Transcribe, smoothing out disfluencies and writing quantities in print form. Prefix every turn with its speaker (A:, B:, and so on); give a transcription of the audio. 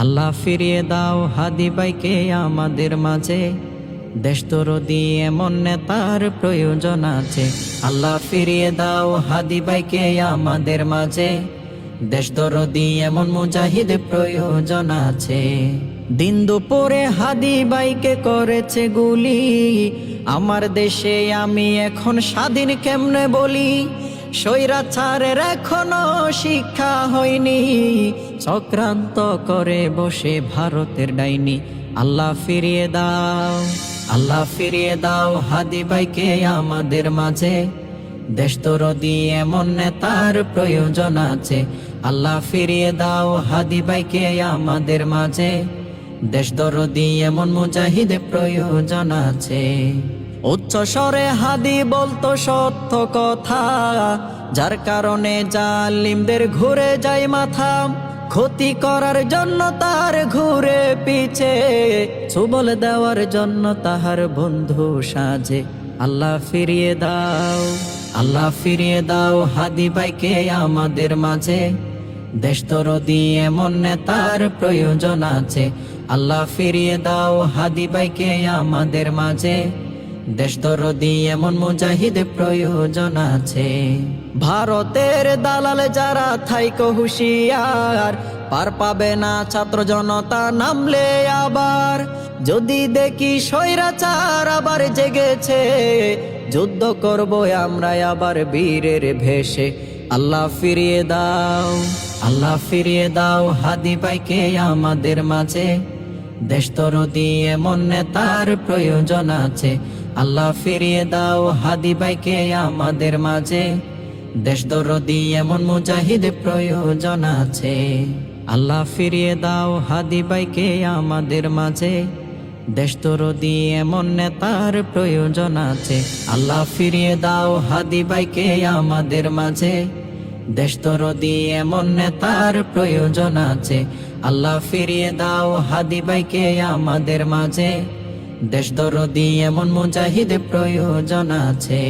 A: আল্লাহ ফিরিয়ে দাও হাদি ভাইকে আমাদের মাঝে, দেশ দরদি এমন নেতার প্রয়োজন আছে। আল্লাহ ফিরিয়ে দাও হাদি ভাইকে আমাদের মাঝে, দেশ দরদি এমন মুজাহিদ প্রয়োজন আছে। দিন দুপুরে হাদি ভাইকে করেছে গুলি, আমার দেশে আমি এখন স্বাধীন কেমনে বলি। স্বৈরাচারের এখনো শিক্ষা হয়নি, চক্রান্ত করে বসে ভারতের ডাইনি। আল্লাহ ফিরিয়ে দাও, আল্লাহ ফিরিয়ে দাও হাদি ভাইকে আমাদের মাঝে, দেশ দরদি এমন নেতার প্রয়োজন আছে। আল্লাহ ফিরিয়ে দাও হাদি ভাইকে আমাদের মাঝে, দেশ দরদি এমন মুজাহিদ প্রয়োজন আছে। উচ্চ স্বরে হাদি বলতো সত্য কথা, যার কারণে জালিমদের ঘুরে যায় মাথা। ক্ষতি করার জন্য তার ঘুরে পিছে, সুবল দেওয়ার জন্য তাহার বন্ধু সাজে। আল্লাহ ফিরিয়ে দাও, আল্লাহ ফিরিয়ে দাও হাদি ভাইকে আমাদের মাঝে, দেশ দরদি এমন নেতার প্রয়োজন আছে। আল্লাহ ফিরিয়ে দাও হাদি ভাইকে আমাদের মাঝে, দেশ দরদি এমন মুজাহিদ প্রয়োজন আছে। ভারতের দালাল যারা থাইকো হুঁশিয়ার, পার পাবে না ছাত্র জনতা নামলে আবার। যদি দেখি স্বৈরাচার আবার জেগেছে, যুদ্ধ করব আমরা আবার বীরের ভেষে। আল্লাহ ফিরিয়ে দাও, আল্লাহ ফিরিয়ে দাও হাদি ভাইকে আমাদের মাঝে, দেশ দরদি এমন নেতার প্রয়োজন আছে। আল্লাহ ফিরিয়ে দাও হাদি ভাইকে আমাদের মাঝে, দেশ দরদি এমন মুজাহিদ প্রয়োজন আছে। আল্লাহ ফিরিয়ে দাও হাদি ভাইকে আমাদের মাঝে, দেশ দরদি এমন নেতার প্রয়োজন আছে। আল্লাহ ফিরিয়ে দাও হাদি ভাইকে আমাদের মাঝে, দেশ দরদি এমন নেতার প্রয়োজন আছে। আল্লাহ ফিরিয়ে দাও হাদি ভাইকে আমাদের মাঝে, দেশ দরদি এমন মুজাহিদ প্রয়োজন আছে।